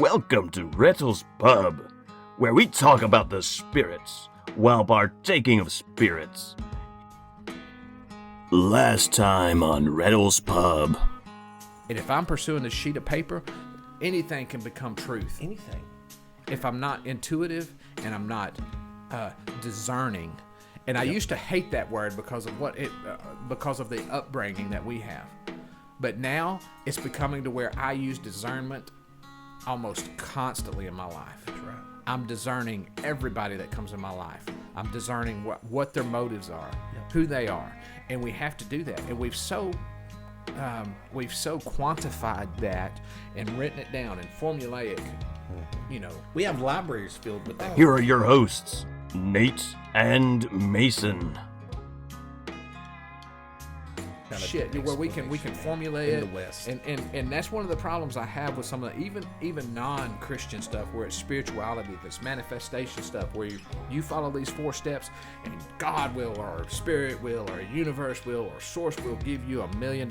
Welcome to Rettals Pub, where we talk about the spirits while partaking of spirits. Last time on Rettals Pub. And if I'm pursuing a sheet of paper, anything can become truth. Anything. If I'm not intuitive and I'm not discerning, and I used to hate that word because of because of the upbringing that we have. But now it's becoming to where I use discernment almost constantly in my life. That's right. I'm discerning everybody that comes in my life. I'm discerning what their motives are, who they are, and we have to do that. And we've so quantified that and written it down in formulaic. You know, We have libraries filled with that. Here are your hosts, Nate and Mason. shit where we can formulate in it the West. and that's one of the problems I have with some of the even non-Christian stuff, where it's spirituality, this manifestation stuff, where you follow these 4 steps and God will, or spirit will, or universe will, or source will give you $1 million.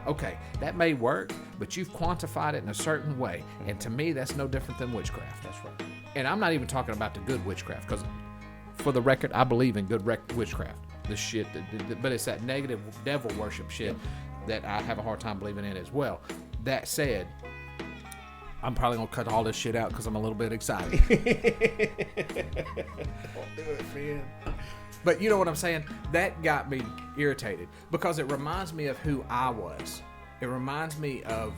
Okay, that may work, but you've quantified it in a certain way, and to me that's no different than witchcraft. That's right. And I'm not even talking about the good witchcraft, because for the record, I believe in good witchcraft. The shit, but it's that negative devil worship shit that I have a hard time believing in as well. That said, I'm probably gonna cut all this shit out because I'm a little bit excited. Don't do it, man. But you know what I'm saying? That got me irritated because it reminds me of who I was. It reminds me of,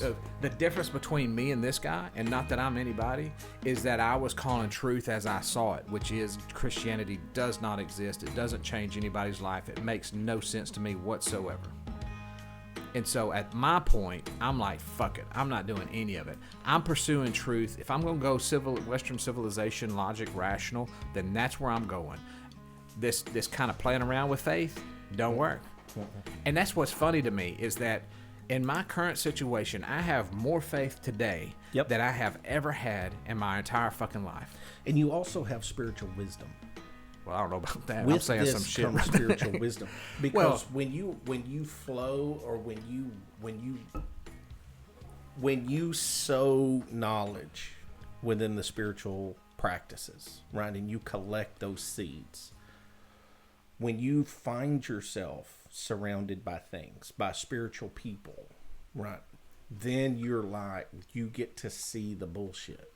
of the difference between me and this guy, and not that I'm anybody, is that I was calling truth as I saw it, which is Christianity does not exist. It doesn't change anybody's life. It makes no sense to me whatsoever. And so at my point, I'm like, fuck it. I'm not doing any of it. I'm pursuing truth. If I'm going to go Western civilization, logic, rational, then that's where I'm going. This kind of playing around with faith don't work. And that's what's funny to me, is that in my current situation, I have more faith today than I have ever had in my entire fucking life. And you also have spiritual wisdom. Well, I don't know about that. With I'm saying this some shit. comes spiritual wisdom. Because when you flow, or when you sow knowledge within the spiritual practices, right, and you collect those seeds, when you find yourself surrounded by things, by spiritual people, right, then you're like, you get to see the bullshit,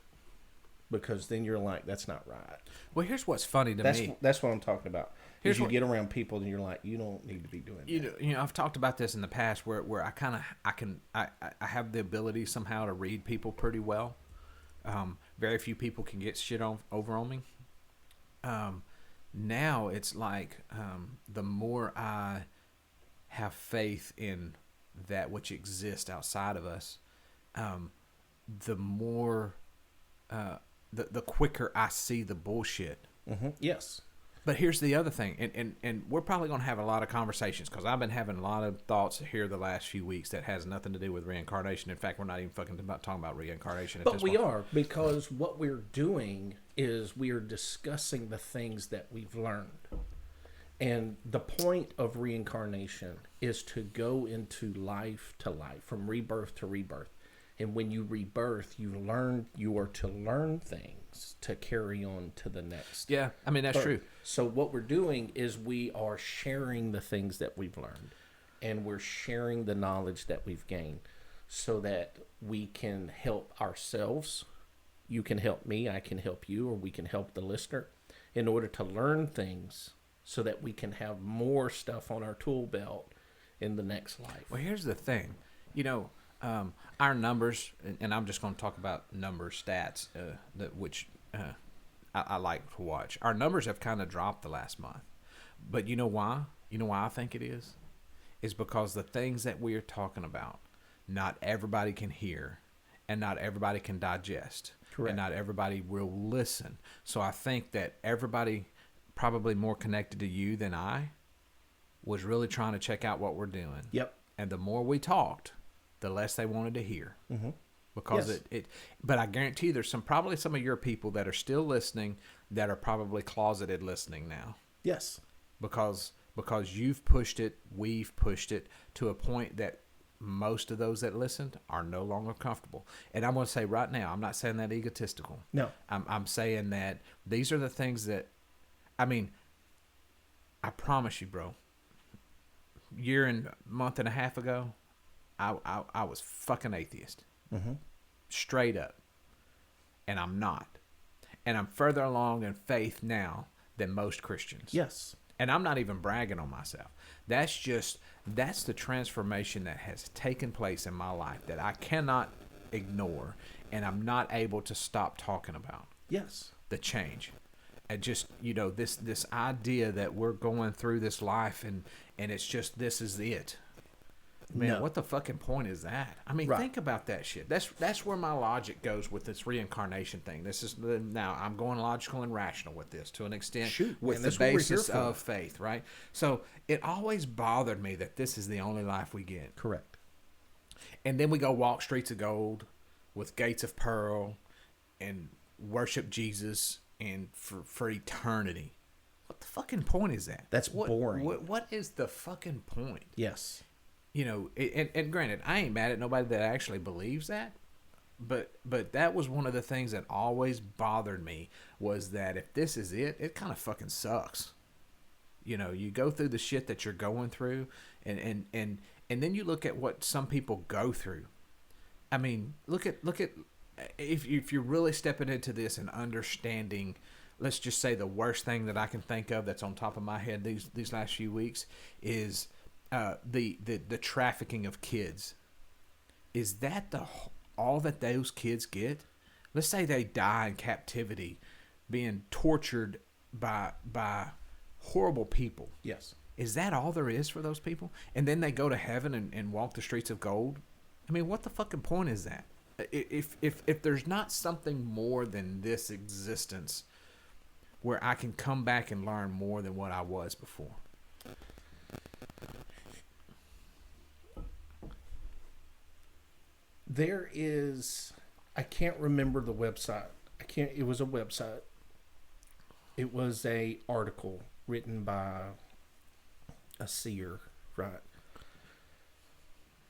because then you're like, that's not right. Well, here's what's funny to me. That's what I'm talking about. Here's Is you what- get around people and you're like, you don't need to be doing that. You know, I've talked about this in the past, where I have the ability somehow to read people pretty well. Very few people can get shit over on me. Now it's like, the more I have faith in that which exists outside of us, the more, the quicker I see the bullshit. Mm-hmm. Yes. But here's the other thing, and we're probably going to have a lot of conversations, because I've been having a lot of thoughts here the last few weeks that has nothing to do with reincarnation. In fact, we're not even fucking talking about reincarnation at this point. But we are, because what we're doing is we are discussing the things that we've learned. And the point of reincarnation is to go into life to life, from rebirth to rebirth. And when you rebirth, you are to learn things to carry on to the next. Yeah, I mean, that's true. So what we're doing is we are sharing the things that we've learned, and we're sharing the knowledge that we've gained, so that we can help ourselves. You can help me, I can help you, or we can help the listener, in order to learn things so that we can have more stuff on our tool belt in the next life. Well, here's the thing. You know, our numbers, and I'm just going to talk about stats, which I like to watch. Our numbers have kind of dropped the last month. But you know why? You know why I think it is? Is because the things that we are talking about, not everybody can hear, and not everybody can digest. Correct. And not everybody will listen. So I think that everybody, probably more connected to you than I, was really trying to check out what we're doing. Yep. And the more we talked, the less they wanted to hear. Mm-hmm. Because but I guarantee there's probably some of your people that are still listening that are probably closeted listening now. Yes. Because you've pushed it, we've pushed it to a point that most of those that listened are no longer comfortable. And I'm going to say right now, I'm not saying that egotistical. No. I'm saying that these are the things that, I mean, I promise you, bro, year and month and a half ago, I was fucking atheist. Mm-hmm. Straight up. And I'm not. And I'm further along in faith now than most Christians. Yes. And I'm not even bragging on myself. That's the transformation that has taken place in my life that I cannot ignore, and I'm not able to stop talking about. Yes. The change. And just, this idea that we're going through this life and it's just, this is it. Man, what the fucking point is that? I mean, think about that shit. That's where my logic goes with this reincarnation thing. Now I'm going logical and rational with this to an extent. With the basis of faith, right? So it always bothered me that this is the only life we get. Correct. And then we go walk streets of gold with gates of pearl and worship Jesus and for eternity. What the fucking point is that? That's boring. What is the fucking point? Yes. And granted, I ain't mad at nobody that actually believes that, but that was one of the things that always bothered me, was that if this is it kind of fucking sucks. You go through the shit that you're going through, and then you look at what some people go through. I mean, look at if you're really stepping into this and understanding, let's just say the worst thing that I can think of that's on top of my head these last few weeks is the trafficking of kids. Is that all that those kids get? Let's say they die in captivity, being tortured by horrible people. Yes. Is that all there is for those people? And then they go to heaven and walk the streets of gold? I mean, what the fucking point is that? If there's not something more than this existence where I can come back and learn more than what I was before. There is, I can't remember the website. It was a website. It was a article written by a seer, right?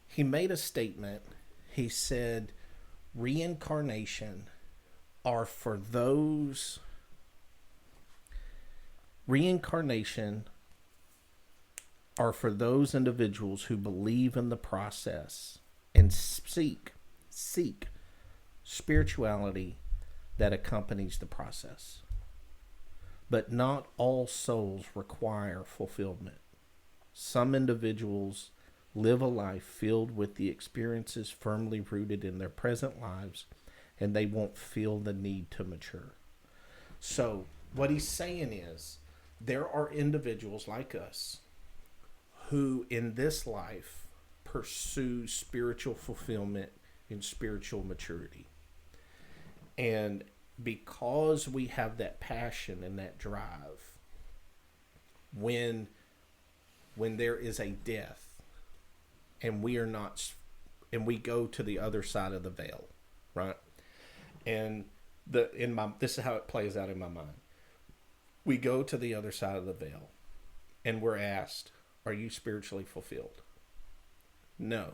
He made a statement. He said, reincarnation are for those individuals who believe in the process and seek spirituality that accompanies the process. But not all souls require fulfillment. Some individuals live a life filled with the experiences firmly rooted in their present lives, and they won't feel the need to mature. So what he's saying is, there are individuals like us who in this life pursue spiritual fulfillment and spiritual maturity. And because we have that passion and that drive, when there is a death and we are not, and we go to the other side of the veil, right? And this is how it plays out in my mind. We go to the other side of the veil and we're asked, are you spiritually fulfilled? No,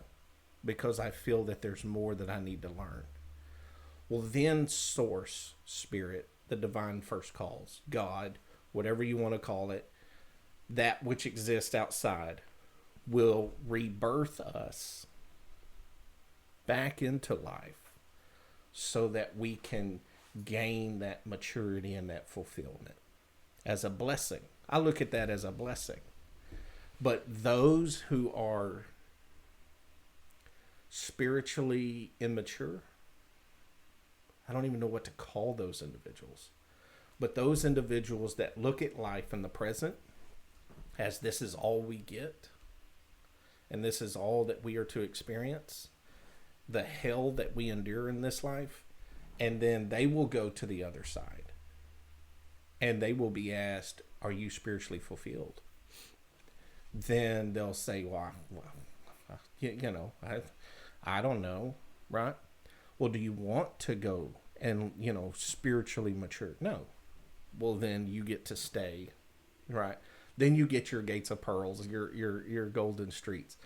because I feel that there's more that I need to learn. Well, then source, spirit, the divine first calls, God, whatever you want to call it, that which exists outside, will rebirth us back into life so that we can gain that maturity and that fulfillment as a blessing. I look at that as a blessing. But those who are spiritually immature, I don't even know what to call those individuals. But those individuals that look at life in the present as this is all we get, and this is all that we are to experience, the hell that we endure in this life, and then they will go to the other side. And they will be asked, are you spiritually fulfilled? Then they'll say, well, I don't know, right? Well, do you want to go and, spiritually mature? No. Well, then you get to stay, right? Then you get your gates of pearls, your golden streets.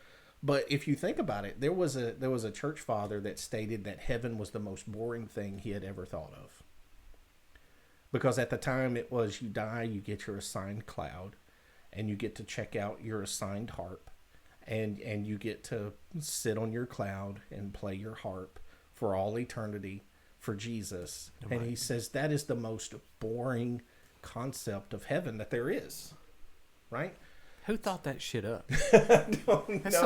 But if you think about it, there was a church father that stated that heaven was the most boring thing he had ever thought of. Because at the time it was, you die, you get your assigned cloud, and you get to check out your assigned harp, and you get to sit on your cloud and play your harp for all eternity for Jesus. Right. And he says that is the most boring concept of heaven that there is. Right? Who thought that shit up? That's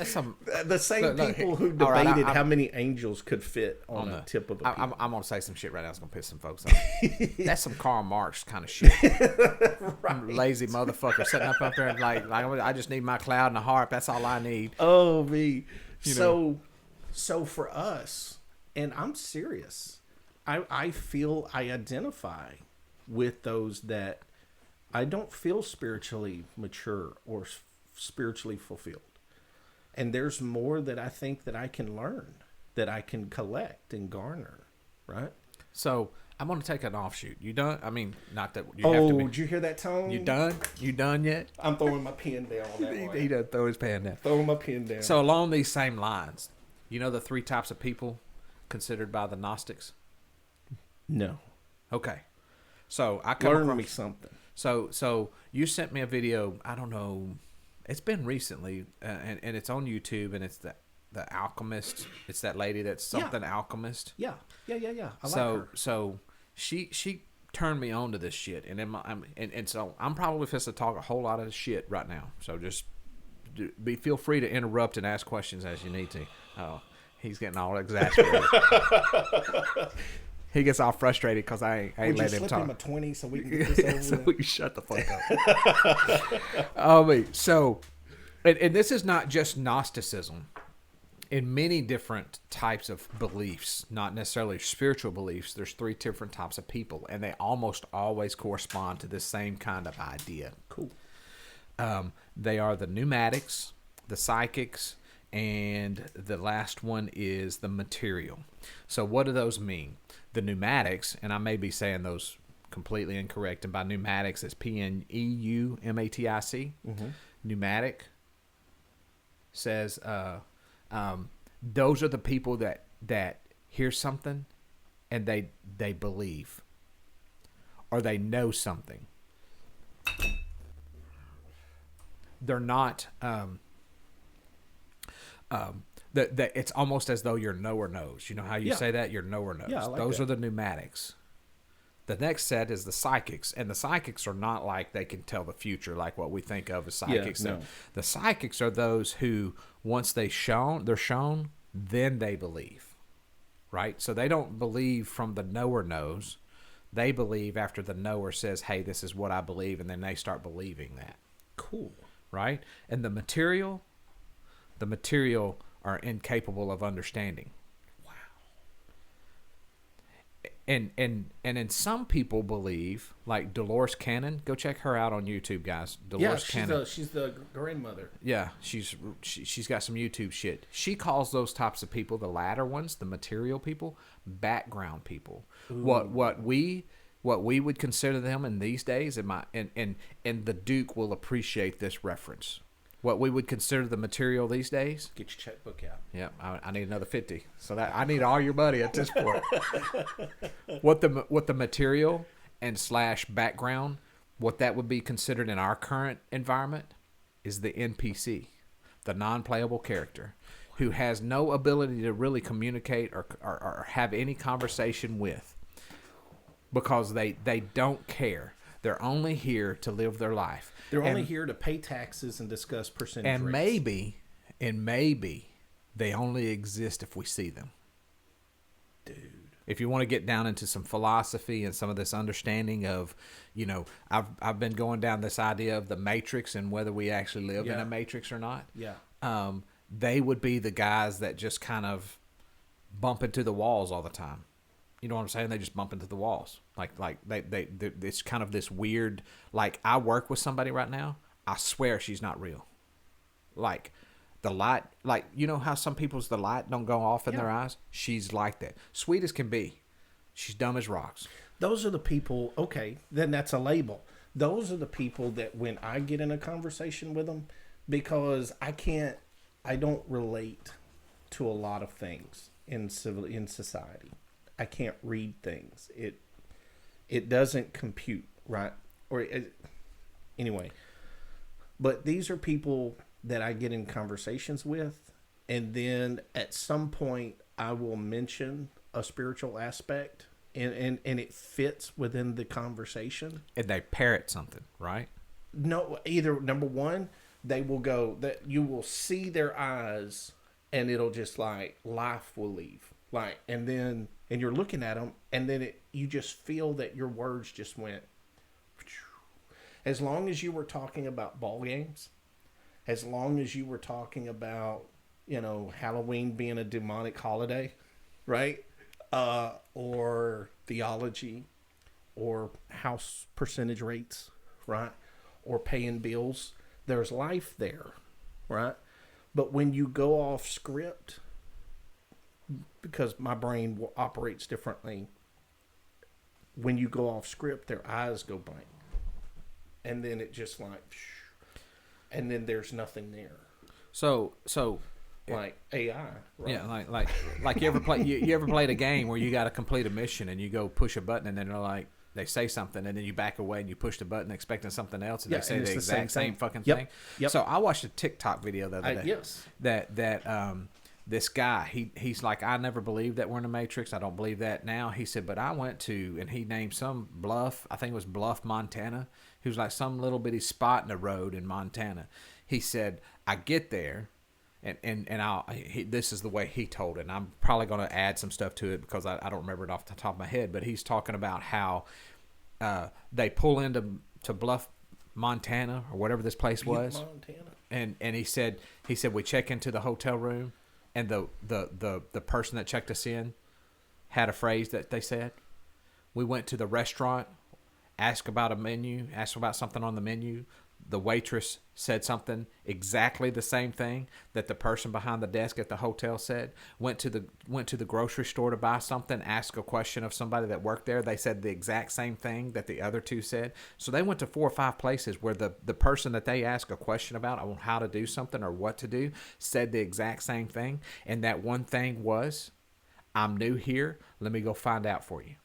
some the same people who debated how many angels could fit on the tip of a pea. I'm going to say some shit right now that's going to piss some folks off. That's some Karl Marx kind of shit. Right. Lazy motherfucker sitting up there and like I just need my cloud and a harp. That's all I need. Oh, me. So for us, and I'm serious, I feel I identify with those that I don't feel spiritually mature or spiritually fulfilled. And there's more that I think that I can learn, that I can collect and garner, right? So I'm going to take an offshoot. You done? I mean, not that you have to be. Did you hear that tone? You done? You done yet? I'm throwing my pen down on that He doesn't throw his pen down. Throwing my pen down. So along these same lines, you know the 3 types of people considered by the Gnostics? No. Okay. So I learn me something. So you sent me a video. I don't know. It's been recently, and it's on YouTube, and it's the alchemist. It's that lady that's something alchemist. Yeah. I like her. So she turned me on to this shit, and so I'm probably supposed to talk a whole lot of shit right now. So just feel free to interrupt and ask questions as you need to. Oh, he's getting all exasperated. He gets all frustrated because I ain't letting him talk. Would you slip him a 20 so we can get this over so with? we can shut the fuck up. So, and this is not just Gnosticism. In many different types of beliefs, not necessarily spiritual beliefs, there's 3 different types of people, and they almost always correspond to the same kind of idea. Cool. They are the pneumatics, the psychics, and the last one is the material. So what do those mean? The pneumatics, and I may be saying those completely incorrect, and by pneumatics it's Pneumatic. Mm-hmm. Pneumatic says those are the people that hear something and they believe, or they know something. They're not that it's almost as though your knower knows. You know how you say that? Your knower knows. Yeah, I like those that. are the pneumatics. The next set is the psychics, and the psychics are not like they can tell the future like what we think of as psychics. Yeah, no. The psychics are those who, once they're shown, then they believe, right? So they don't believe from the knower knows. They believe after the knower says, hey, this is what I believe, and then they start believing that. Cool. Right? And the material are incapable of understanding. Wow. And some people believe, like Dolores Cannon, go check her out on YouTube, guys. Dolores Cannon. She's the grandmother. Yeah, she's got some YouTube shit. She calls those types of people, the latter ones, the material people, background people. Ooh. What we would consider them in these days, and the Duke will appreciate this reference. What we would consider the material these days. Get your checkbook out. Yeah, I need another 50. So that I need all your money at this point. What the material and / background, what that would be considered in our current environment, is the NPC, the non-playable character, who has no ability to really communicate or have any conversation with, because they don't care. They're only here to live their life. They're only here to pay taxes and discuss percentage and rates. Maybe they only exist if we see them. Dude. If you want to get down into some philosophy and some of this understanding of, I've been going down this idea of the matrix and whether we actually live in a matrix or not. Yeah. They would be the guys that just kind of bump into the walls all the time. You know what I'm saying? They just bump into the walls. Like they it's kind of this weird, like, I work with somebody right now. I swear she's not real. Like the light, like, you know how some people's the light don't go off in their eyes? She's like that. Sweet as can be. She's dumb as rocks. Those are the people, okay, then that's a label. Those are the people that when I get in a conversation with them, because I can't I don't relate to a lot of things in society. I can't read things. It doesn't compute, right? Anyway. But these are people that I get in conversations with, and then at some point I will mention a spiritual aspect, and it fits within the conversation. And they parrot something, right? No, either number one, they will go that you will see their eyes, and it'll just like life will leave, like, and you're looking at them, and then you just feel that your words just went. As long as you were talking about ball games, as long as you were talking about, Halloween being a demonic holiday, right? Or theology, or house percentage rates, right? Or paying bills, there's life there, right? But when you go off script, because my brain operates differently, when you go off script, their eyes go blank. And then it just like, and then there's nothing there. So like AI, right? Yeah, like you ever play you ever played a game where you got to complete a mission and you go push a button and then they're like they say something and then you back away and you push the button expecting something else and they say the exact same fucking thing. Yep. So I watched a TikTok video the other day. Yes. That this guy, he's like, I never believed that we're in the Matrix. I don't believe that now. He said, but I went to, and he named some Bluff, I think it was Bluff, Montana. He was like some little bitty spot in the road in Montana. He said, I get there, and this is the way he told it. And I'm probably going to add some stuff to it because I don't remember it off the top of my head. But he's talking about how they pull into Bluff, Montana, or whatever this place was. Montana. And he said we check into the hotel room. And the person that checked us in had a phrase that they said. We went to the restaurant, asked about a menu, asked about something on the menu. The waitress said something exactly the same thing that the person behind the desk at the hotel said. Went to the grocery store to buy something, asked a question of somebody that worked there. They said the exact same thing that the other two said. So they went to 4 or 5 places where the person that they asked a question about on how to do something or what to do said the exact same thing. And that one thing was, I'm new here. Let me go find out for you.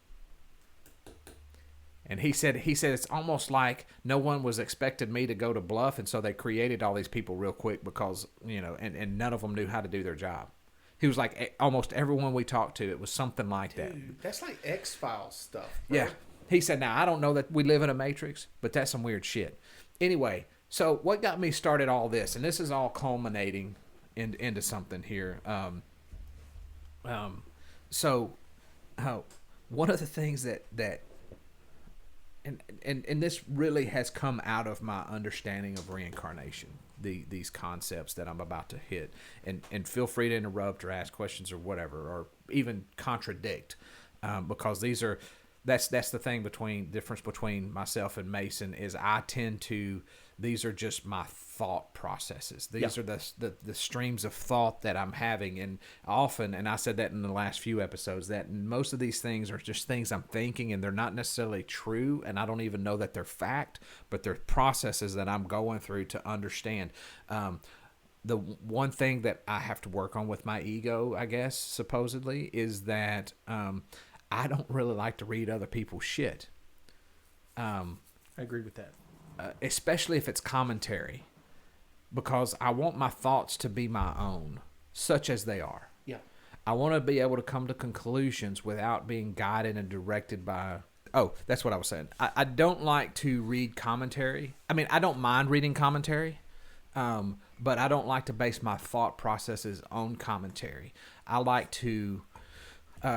And he said it's almost like no one was expecting me to go to Bluff, and so they created all these people real quick because, and none of them knew how to do their job. He was like, almost everyone we talked to, it was something like that. That's like X-Files stuff, bro. Yeah. He said, now, I don't know that we live in a Matrix, but that's some weird shit. Anyway, so what got me started all this, and this is all culminating into something here. So one of the things that and this really has come out of my understanding of reincarnation, these concepts that I'm about to hit, and feel free to interrupt or ask questions or whatever, or even contradict, because that's the difference between myself and Mason is I tend to, these are just my thought processes. These are the streams of thought that I'm having, and often, and I said that in the last few episodes, that most of these things are just things I'm thinking, and they're not necessarily true, and I don't even know that they're fact, but they're processes that I'm going through to understand. The one thing that I have to work on with my ego, I guess, supposedly, is that I don't really like to read other people's shit. I agree with that. Especially if it's commentary, because I want my thoughts to be my own, such as they are. Yeah. I want to be able to come to conclusions without being guided and directed by... Oh, that's what I was saying. I don't like to read commentary. I mean, I don't mind reading commentary, but I don't like to base my thought processes on commentary. I like to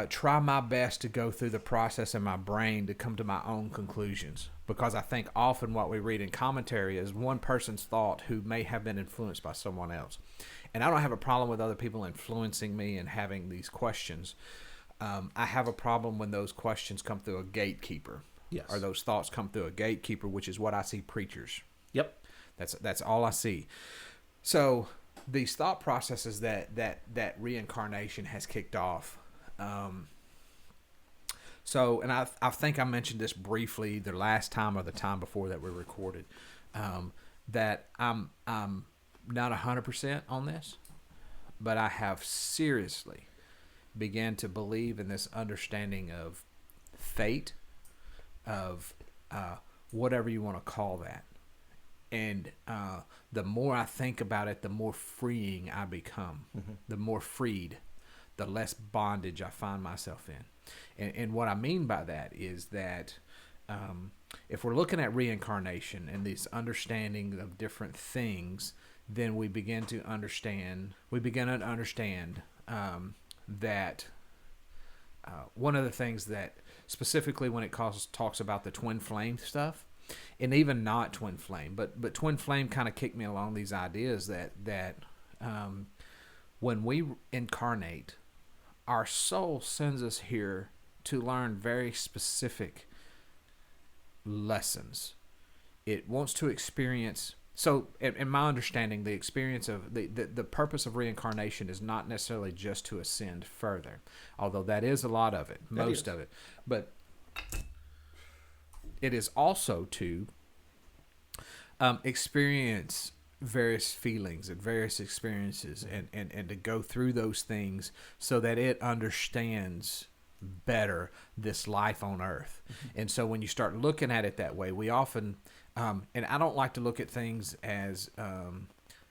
try my best to go through the process in my brain to come to my own conclusions, because I think often what we read in commentary is one person's thought who may have been influenced by someone else. And I don't have a problem with other people influencing me and having these questions. I have a problem when those questions come through a gatekeeper. Yes. Or those thoughts come through a gatekeeper, which is what I see preachers. Yep. That's all I see. So these thought processes that reincarnation has kicked off. So, and I think I mentioned this briefly the last time or the time before that we recorded, that I'm not 100% on this. but I have seriously began to believe in this understanding of fate, of whatever you want to call that. And the more I think about it, the more freeing I become. The more freed, the less bondage I find myself in. And what I mean by that is that if we're looking at reincarnation and this understanding of different things, then we begin to understand that one of the things that specifically when it talks about the twin flame stuff, and even not twin flame, but twin flame kind of kicked me along these ideas that when we incarnate, our soul sends us here to learn very specific lessons. It wants to experience. So, in my understanding, the experience of the purpose of reincarnation is not necessarily just to ascend further, although that is a lot of it, most of it. But it is also to experience various feelings and various experiences and to go through those things so that it understands better this life on earth. And so when you start looking at it that way, we often and I don't like to look at things as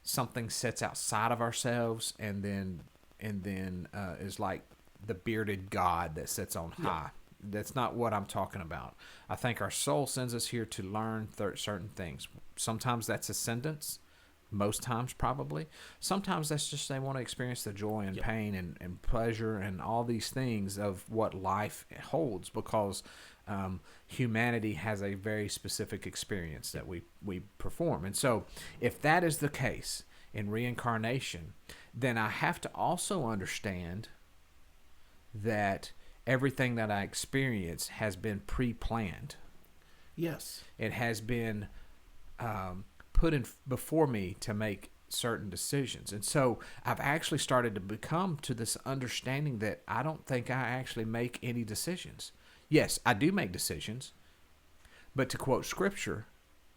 something sits outside of ourselves and then is like the bearded God that sits on high. That's not what I'm talking about. I think our soul sends us here to learn certain things. Sometimes that's ascendance. Most times, probably. Sometimes that's just they want to experience the joy and pain and pleasure and all these things of what life holds, because humanity has a very specific experience that we perform. And so if that is the case in reincarnation, then I have to also understand that everything that I experience has been pre-planned. Yes. It has been put in before me to make certain decisions. And so I've actually started to become to this understanding that I don't think I actually make any decisions. Yes, I do make decisions, but to quote scripture,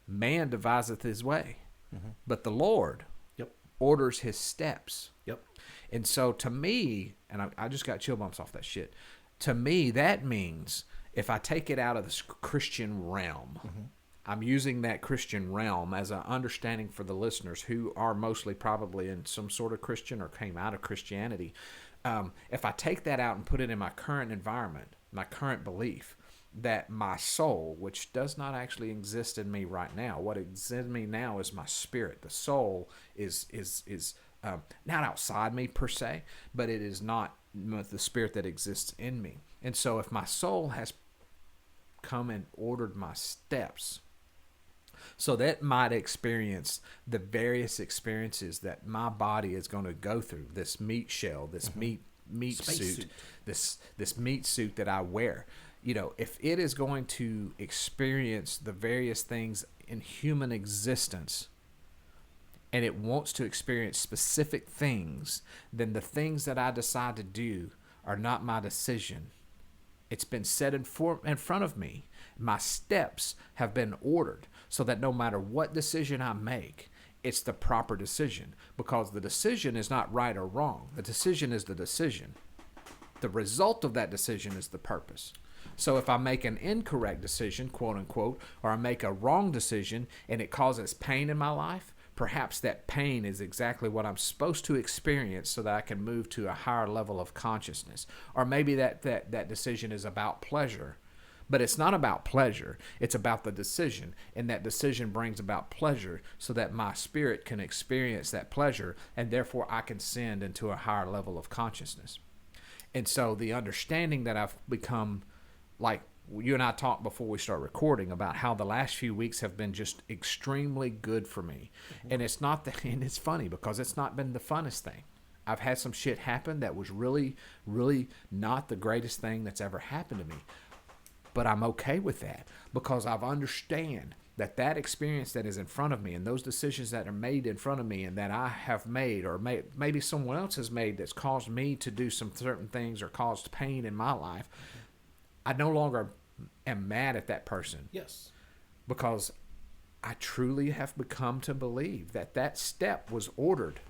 man deviseth his way, but the Lord orders his steps. And so to me, and I just got chill bumps off that shit, to me that means if I take it out of the Christian realm, I'm using that Christian realm as an understanding for the listeners who are mostly probably in some sort of Christian or came out of Christianity. If I take that out and put it in my current environment, my current belief, that my soul, which does not actually exist in me right now, what exists in me now is my spirit. The soul is not outside me per se, but it is not the spirit that exists in me. And so if my soul has come and ordered my steps, so that might experience the various experiences that my body is going to go through. This meat shell, this meat suit, this meat suit that I wear. You know, if it is going to experience the various things in human existence, and it wants to experience specific things, then the things that I decide to do are not my decision. It's been set in front of me. My steps have been ordered so that no matter what decision I make, it's the proper decision, because the decision is not right or wrong. The decision is the decision. The result of that decision is the purpose. So if I make an incorrect decision, quote unquote, or I make a wrong decision and it causes pain in my life, perhaps that pain is exactly what I'm supposed to experience so that I can move to a higher level of consciousness. Or maybe that decision is about pleasure. But it's not about pleasure. It's about the decision. And that decision brings about pleasure so that my spirit can experience that pleasure, and therefore I can ascend into a higher level of consciousness. And so the understanding that I've become, like you and I talked before we start recording about how the last few weeks have been just extremely good for me. And it's not and it's funny because it's not been the funnest thing. I've had some shit happen that was really, really not the greatest thing that's ever happened to me. But I'm okay with that because I've understand that experience that is in front of me and those decisions that are made in front of me and that I have made or maybe someone else has made that's caused me to do some certain things or caused pain in my life, I no longer am mad at that person. Yes. Because I truly have become to believe that step was ordered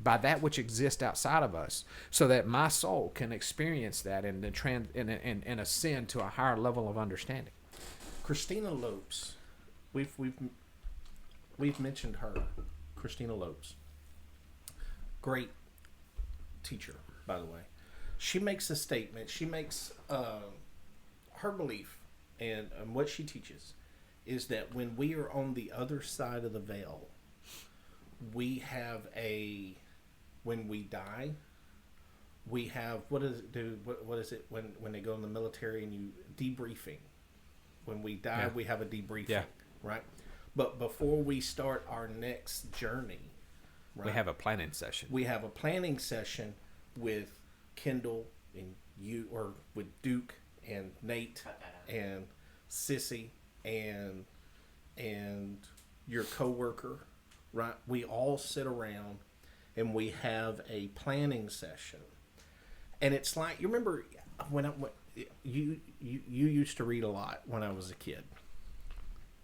by that which exists outside of us, so that my soul can experience that and and ascend to a higher level of understanding. Christina Lopes, we've mentioned her. Christina Lopes, great teacher, by the way. She makes a statement. She makes her belief and what she teaches is that when we are on the other side of the veil, we have when we die, we have, what is it when they go in the military and you debriefing. When we die, we have a debriefing, right? But before we start our next journey, right, we have a planning session. We have a planning session with Kendall and you, or with Duke and Nate and Sissy and your coworker, right? We all sit around and we have a planning session. And it's like, you remember when you used to read a lot when I was a kid.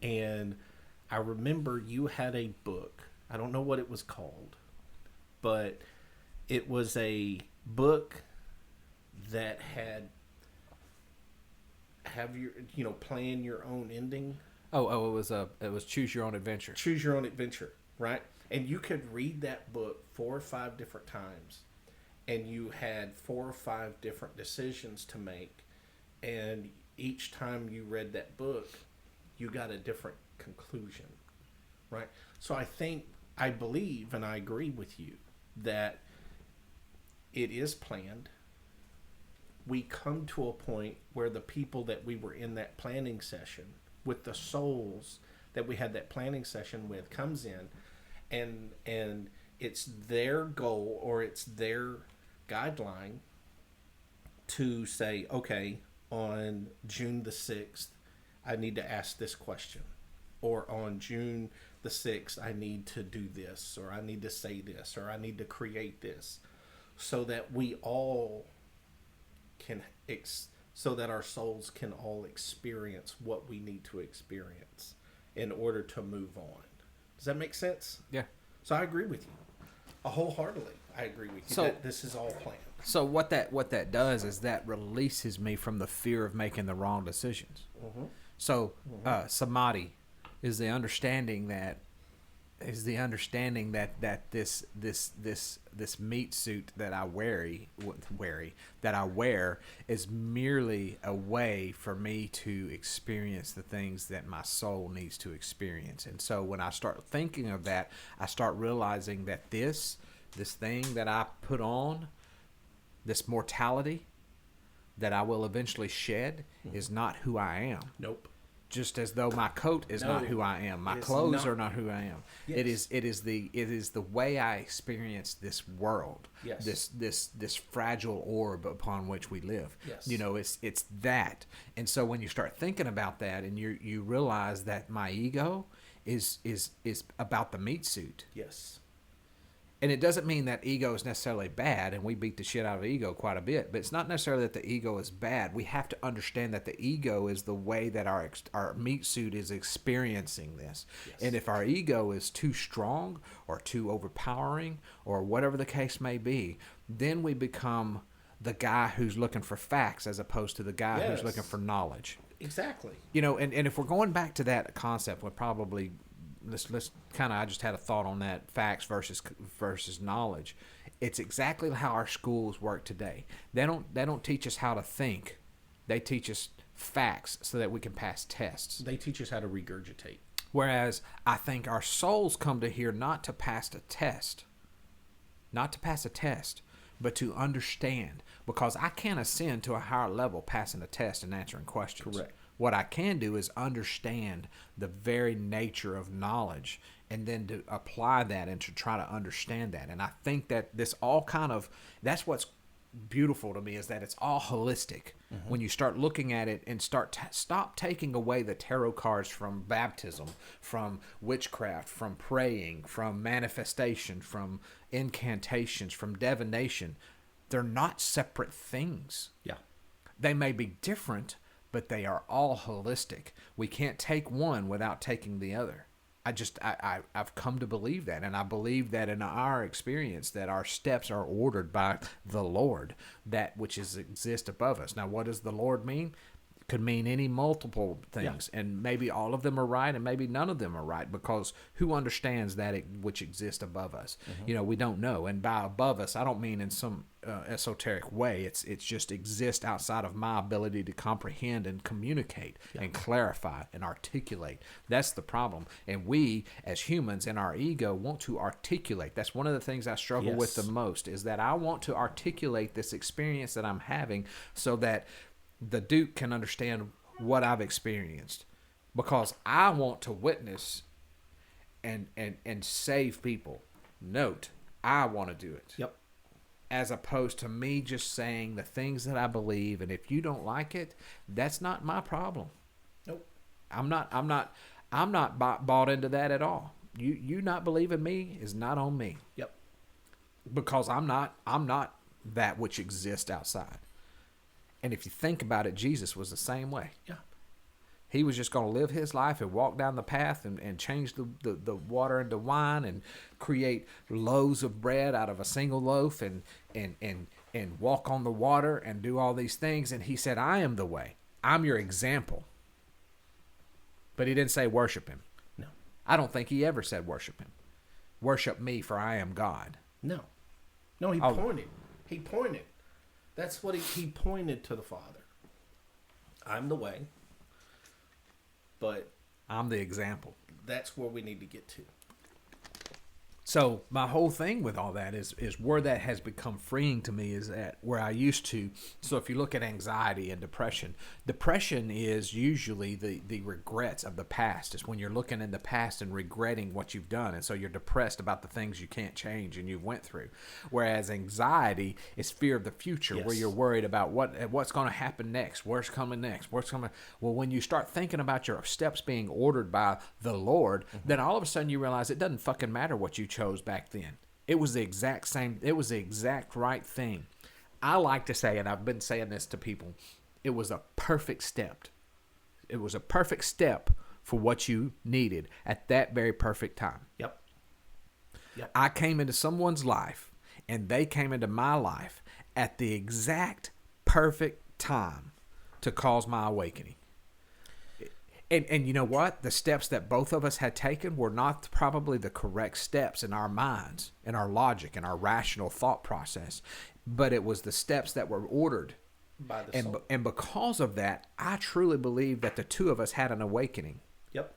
And I remember you had a book. I don't know what it was called, but it was a book that had plan your own ending. It was Choose Your Own Adventure. Choose Your Own Adventure, right? And you could read that book 4 or 5 different times, and you had 4 or 5 different decisions to make, and each time you read that book, you got a different conclusion, right? So I believe, and I agree with you, that it is planned. We come to a point where the people that we were in that planning session with, the souls that we had that planning session with, comes in, and it's their goal or it's their guideline to say, okay, on June the 6th, I need to ask this question. Or on June the 6th, I need to do this, or I need to say this, or I need to create this, so that we all can, so that our souls can all experience what we need to experience in order to move on. Does that make sense? Yeah. So I agree with you. Wholeheartedly, I agree with you that this is all planned. So what that does is that releases me from the fear of making the wrong decisions. Mm-hmm. So samadhi is the understanding that this meat suit that I wear is merely a way for me to experience the things that my soul needs to experience. And so when I start thinking of that, I start realizing that this thing that I put on, this mortality that I will eventually shed, is not who I am. Nope. Just as though my coat is not who I am, my clothes are not who I am. Yes. It is the way I experience this world. Yes. This fragile orb upon which we live. Yes. It's that. And so when you start thinking about that, and you realize that my ego is about the meat suit. Yes. And it doesn't mean that ego is necessarily bad, and we beat the shit out of ego quite a bit, but it's not necessarily that the ego is bad. We have to understand that the ego is the way that our meat suit is experiencing this. Yes. And if our ego is too strong or too overpowering or whatever the case may be, then we become the guy who's looking for facts as opposed to the guy who's looking for knowledge. Exactly. And if we're going back to that concept, we'll probably... Let's kind of, I just had a thought on that, facts versus knowledge. It's exactly how our schools work today. They don't teach us how to think. They teach us facts so that we can pass tests. They teach us how to regurgitate. Whereas I think our souls come to here not to pass a test, but to understand. Because I can't ascend to a higher level passing a test and answering questions. Correct. What I can do is understand the very nature of knowledge, and then to apply that and to try to understand that. And I think that this all that's what's beautiful to me, is that it's all holistic. Mm-hmm. When you start looking at it and stop taking away the tarot cards from baptism, from witchcraft, from praying, from manifestation, from incantations, from divination. They're not separate things. Yeah. They may be different, but they are all holistic. We can't take one without taking the other. I've come to believe that, and I believe that in our experience that our steps are ordered by the Lord, that which exists above us. Now, what does the Lord mean? Could mean any multiple things, and maybe all of them are right, and maybe none of them are right, because who understands that which exists above us? We don't know. And by above us, I don't mean in some esoteric way. It's just exist outside of my ability to comprehend and communicate and clarify and articulate. That's the problem. And we, as humans, in our ego, want to articulate. That's one of the things I struggle with the most, is that I want to articulate this experience that I'm having so that the Duke can understand what I've experienced, because I want to witness and save people. Note, I want to do it. Yep. As opposed to me just saying the things that I believe, and if you don't like it, that's not my problem. Nope. I'm not bought into that at all. You not believing me is not on me. Yep. Because I'm not that which exists outside. And if you think about it, Jesus was the same way. Yeah. He was just going to live his life and walk down the path and change the water into wine and create loaves of bread out of a single loaf and walk on the water and do all these things. And he said, I am the way. I'm your example. But he didn't say worship him. No. I don't think he ever said worship him. Worship me, for I am God. No. No, he pointed. He pointed. That's what he pointed to the Father. I'm the way, but I'm the example. That's where we need to get to. So my whole thing with all that is where that has become freeing to me is that where I used to. So if you look at anxiety and depression is usually the regrets of the past. It's when you're looking in the past and regretting what you've done. And so you're depressed about the things you can't change and you've went through. Whereas anxiety is fear of the future, where you're worried about what's going to happen next, what's coming next, what's coming. Well, when you start thinking about your steps being ordered by the Lord, then all of a sudden you realize it doesn't fucking matter what you chose back then. It was the exact same. It was the exact right thing. I like to say, and I've been saying this to people, it was a perfect step. It was a perfect step for what you needed at that very perfect time. Yep. I came into someone's life, and they came into my life at the exact perfect time to cause my awakening. And you know what? The steps that both of us had taken were not probably the correct steps in our minds, in our logic, in our rational thought process. But it was the steps that were ordered. By the soul. And because of that, I truly believe that the two of us had an awakening. Yep.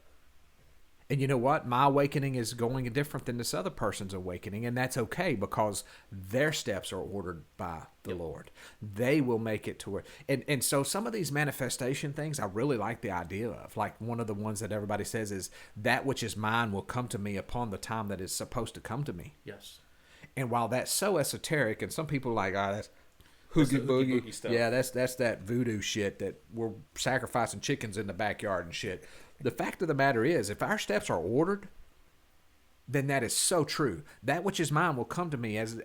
And you know what? My awakening is going different than this other person's awakening, and that's okay because their steps are ordered by the Lord. They will make it to where... And so some of these manifestation things I really like the idea of. Like one of the ones that everybody says is, that which is mine will come to me upon the time that is supposed to come to me. Yes. And while that's so esoteric, and some people are like, that's hoogie boogie stuff. Yeah, that's that voodoo shit that we're sacrificing chickens in the backyard and shit. The fact of the matter is, if our steps are ordered, then that is so true. That which is mine will come to me as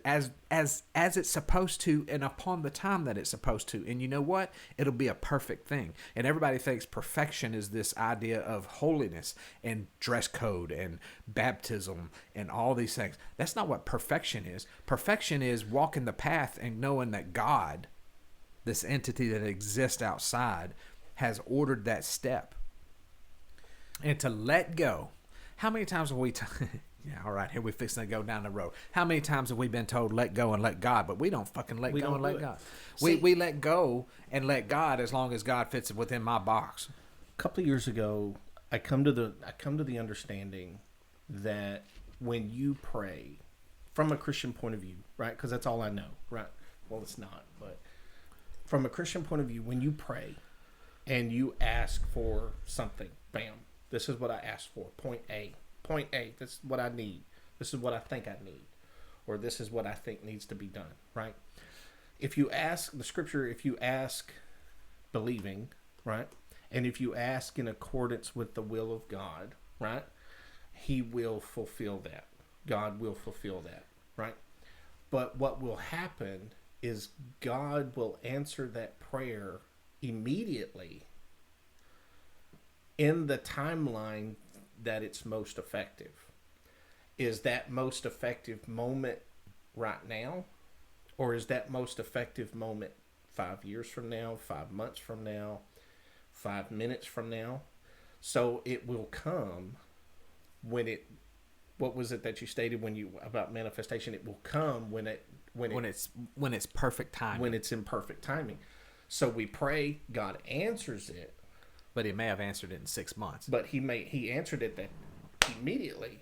it's supposed to, and upon the time that it's supposed to. And you know what? It'll be a perfect thing. And everybody thinks perfection is this idea of holiness and dress code and baptism and all these things. That's not what perfection is. Perfection is walking the path and knowing that God, this entity that exists outside, has ordered that step. And to let go. How many times have we... yeah, all right, here we fixing to go down the road. How many times have we been told, let go and let God? But we don't fucking let go and let God. We let go and let God as long as God fits within my box. A couple of years ago, I come to the understanding that when you pray, from a Christian point of view, right? Because that's all I know, right? Well, it's not, but from a Christian point of view, when you pray and you ask for something, bam, this is what I asked for. Point A. This is what I need. This is what I think I need. Or this is what I think needs to be done. Right? If you ask the scripture, if you ask believing, right? And if you ask in accordance with the will of God, right? He will fulfill that. God will fulfill that. Right? But what will happen is God will answer that prayer immediately in the timeline that it's most effective. Is that most effective moment right now? Or is that most effective moment 5 years from now, 5 months from now, 5 minutes from now? So it will come when it, what was it that you stated when you, about manifestation? It will come when it's perfect timing. When it's in perfect timing. So we pray, God answers it. But he may have answered it in 6 months. But he answered it that immediately.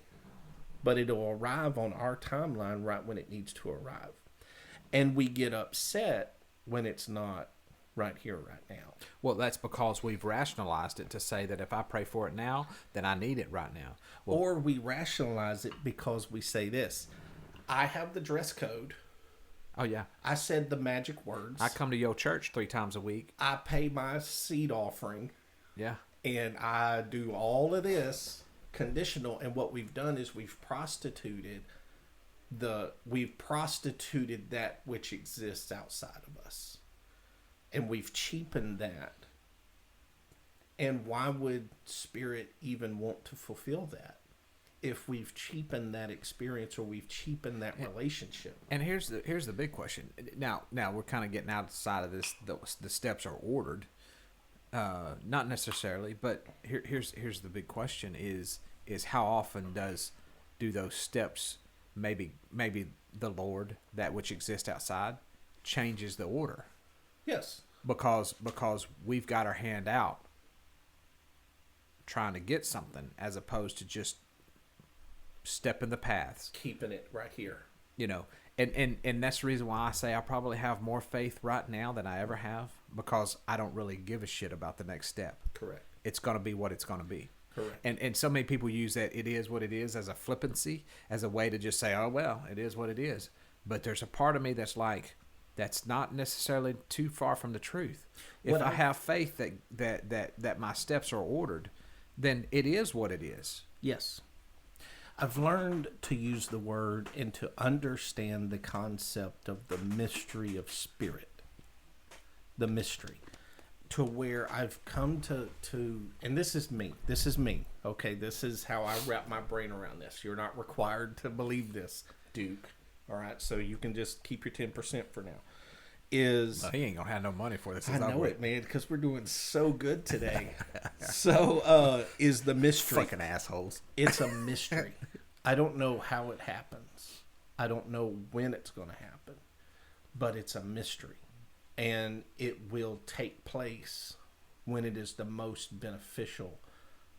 But it'll arrive on our timeline right when it needs to arrive. And we get upset when it's not right here, right now. Well, that's because we've rationalized it to say that if I pray for it now, then I need it right now. Well, or we rationalize it because we say this: I have the dress code. Oh, yeah. I said the magic words. I come to your church 3 times a week. I pay my seed offering. Yeah. And I do all of this conditional. And what we've done is we've prostituted that which exists outside of us. And we've cheapened that. And why would Spirit even want to fulfill that if we've cheapened that experience or we've cheapened that relationship? And here's the big question. Now we're kind of getting outside of this. The steps are ordered, not necessarily, but here's the big question: is how often do those steps, maybe the Lord, that which exists outside, changes the order? Yes. Because we've got our hand out trying to get something, as opposed to just stepping the paths, keeping it right here. You know, and that's the reason why I say I probably have more faith right now than I ever have, because I don't really give a shit about the next step. Correct. It's going to be what it's going to be. Correct. And so many people use that "it is what it is" as a flippancy, as a way to just say, oh, well, it is what it is. But there's a part of me that's like, that's not necessarily too far from the truth. If I have faith that my steps are ordered, then it is what it is. Yes. I've learned to use the word and to understand the concept of the mystery of spirit. The mystery. To where I've come to and this is me. Okay, this is how I wrap my brain around this. You're not required to believe this, Duke. All right, so you can just keep your 10% for now. He ain't gonna have no money for this. I know it, man, because we're doing so good today. So is the mystery. Fucking assholes. It's a mystery. I don't know how it happens. I don't know when it's going to happen. But it's a mystery. And it will take place when it is the most beneficial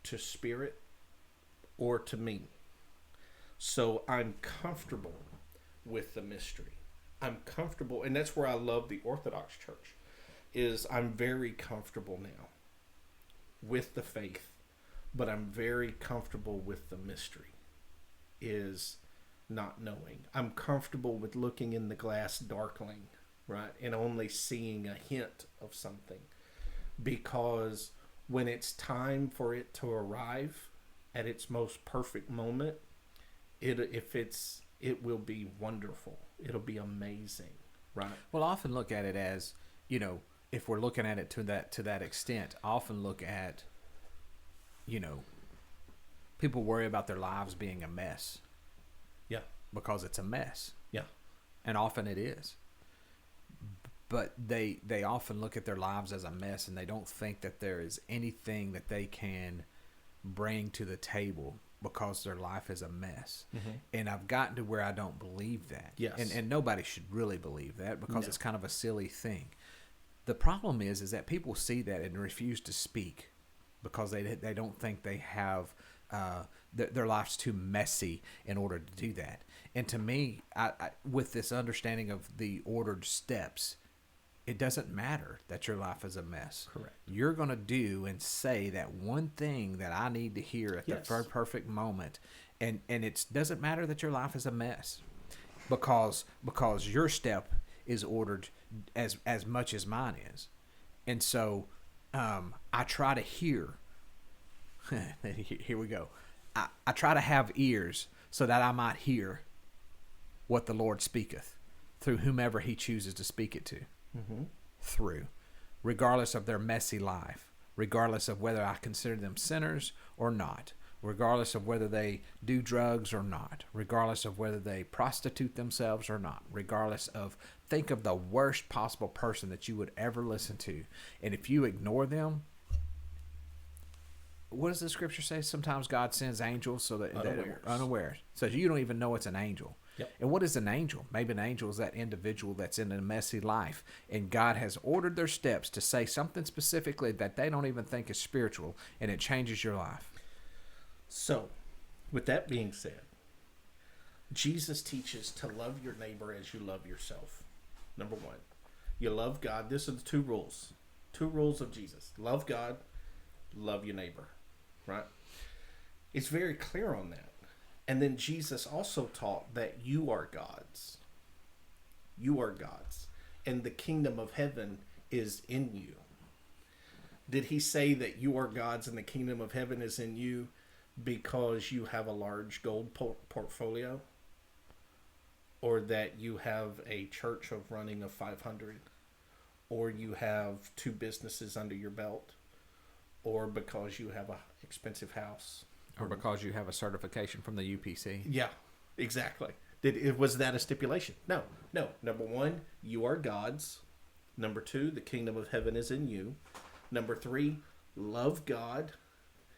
to Spirit or to me. So I'm comfortable with the mystery. I'm comfortable, and that's where I love the Orthodox Church, is I'm very comfortable now with the faith, but I'm very comfortable with the mystery, is not knowing. I'm comfortable with looking in the glass darkling, right, and only seeing a hint of something, because when it's time for it to arrive at its most perfect moment, it will be wonderful. It'll be amazing, right? Well, I often look at it as, you know, if we're looking at it to that extent, I often look at, you know, people worry about their lives being a mess. Yeah. Because it's a mess. Yeah. And often it is. But they often look at their lives as a mess, and they don't think that there is anything that they can bring to the table because their life is a mess. Mm-hmm. And I've gotten to where I don't believe that. Yes. And nobody should really believe that, because No. it's kind of a silly thing. The problem is that people see that and refuse to speak because they don't think they have their life's too messy in order to do that. And to me, I with this understanding of the ordered steps, it doesn't matter that your life is a mess. Correct. You're going to do and say that one thing that I need to hear at Yes. the perfect moment. And it doesn't matter that your life is a mess, because your step is ordered as much as mine is. And so I try to hear. Here we go. I try to have ears so that I might hear what the Lord speaketh through whomever he chooses to speak it to. Mm-hmm. Through, regardless of their messy life, regardless of whether I consider them sinners or not, regardless of whether they do drugs or not, regardless of whether they prostitute themselves or not, regardless of, think of the worst possible person that you would ever listen to. And if you ignore them, what does the scripture say? Sometimes God sends angels so that unawares. So you don't even know it's an angel. Yep. And what is an angel? Maybe an angel is that individual that's in a messy life, and God has ordered their steps to say something specifically that they don't even think is spiritual, and it changes your life. So, with that being said, Jesus teaches to love your neighbor as you love yourself. Number one, you love God. This are the two rules. Two rules of Jesus. Love God, love your neighbor. Right? It's very clear on that. And then Jesus also taught that you are God's. You are God's. And the kingdom of heaven is in you. Did he say that you are God's and the kingdom of heaven is in you because you have a large gold portfolio? Or that you have a church of running of 500? Or you have 2 businesses under your belt? Or because you have an expensive house? Or because you have a certification from the UPC. Yeah, exactly. Was that a stipulation? No. Number one, you are God's. Number 2, the kingdom of heaven is in you. Number 3, love God,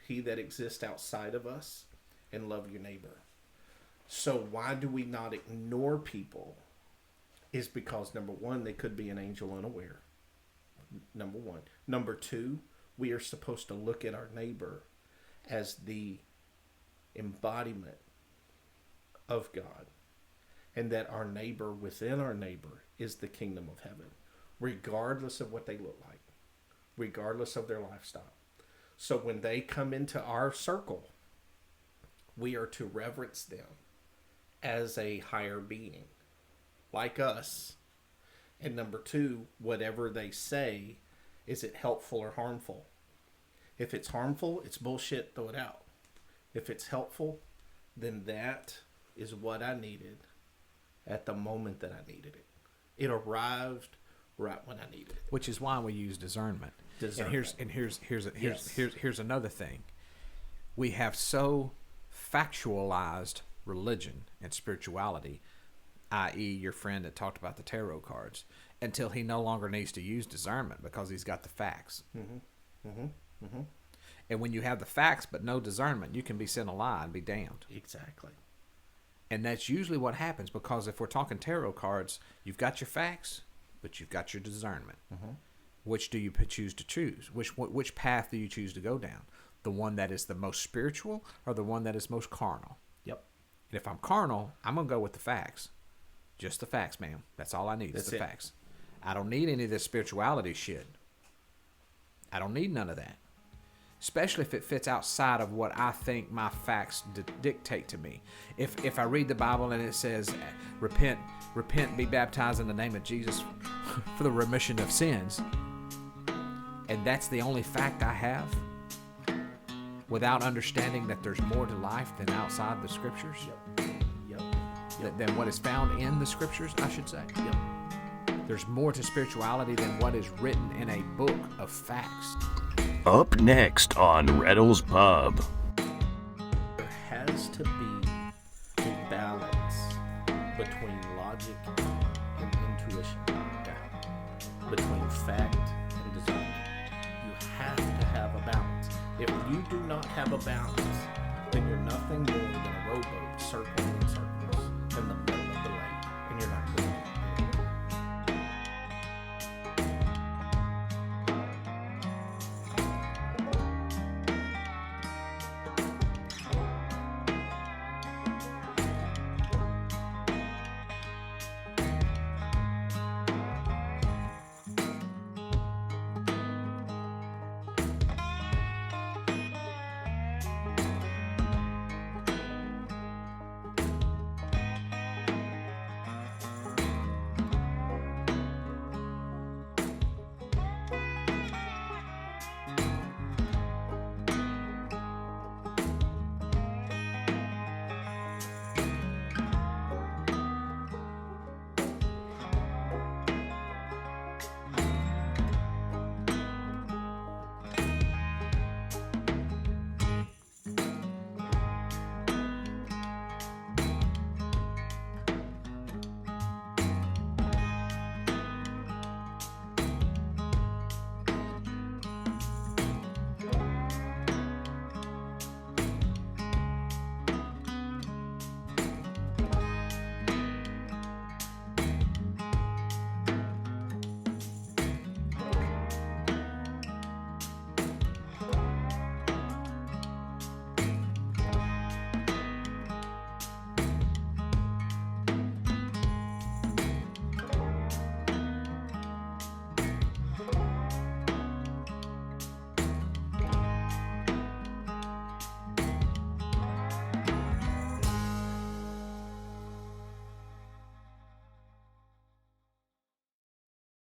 he that exists outside of us, and love your neighbor. So why do we not ignore people? Is because, number 1, they could be an angel unaware. Number 1. Number 2, we are supposed to look at our neighbor as the embodiment of God, and that our neighbor within our neighbor is the kingdom of heaven, regardless of what they look like, regardless of their lifestyle. So when they come into our circle, we are to reverence them as a higher being like us. And number 2, whatever they say, is it helpful or harmful? If it's harmful, it's bullshit, throw it out. If it's helpful, then that is what I needed at the moment that I needed it. It arrived right when I needed it. Which is why we use discernment. And here's another thing. We have so factualized religion and spirituality, i.e. your friend that talked about the tarot cards, until he no longer needs to use discernment because he's got the facts. And when you have the facts but no discernment, you can be sent a lie and be damned. Exactly. And that's usually what happens, because if we're talking tarot cards, you've got your facts, but you've got your discernment. Which do you choose to choose? Which path do you choose to go down? The one that is the most spiritual or the one that is most carnal? Yep. And if I'm carnal, I'm going to go with the facts. Just the facts, ma'am. That's all I need is the facts. I don't need any of this spirituality shit. I don't need none of that. Especially if it fits outside of what I think my facts dictate to me. If I read the Bible and it says, repent, be baptized in the name of Jesus for the remission of sins, and that's the only fact I have, without understanding that there's more to life than outside the scriptures, than what is found in the scriptures, I should say. There's more to spirituality than what is written in a book of facts. Up next on Rettals Pub. There has to be a balance between logic and intuition, between fact and discernment. You have to have a balance. If you do not have a balance, then you're nothing more than a rowboat circling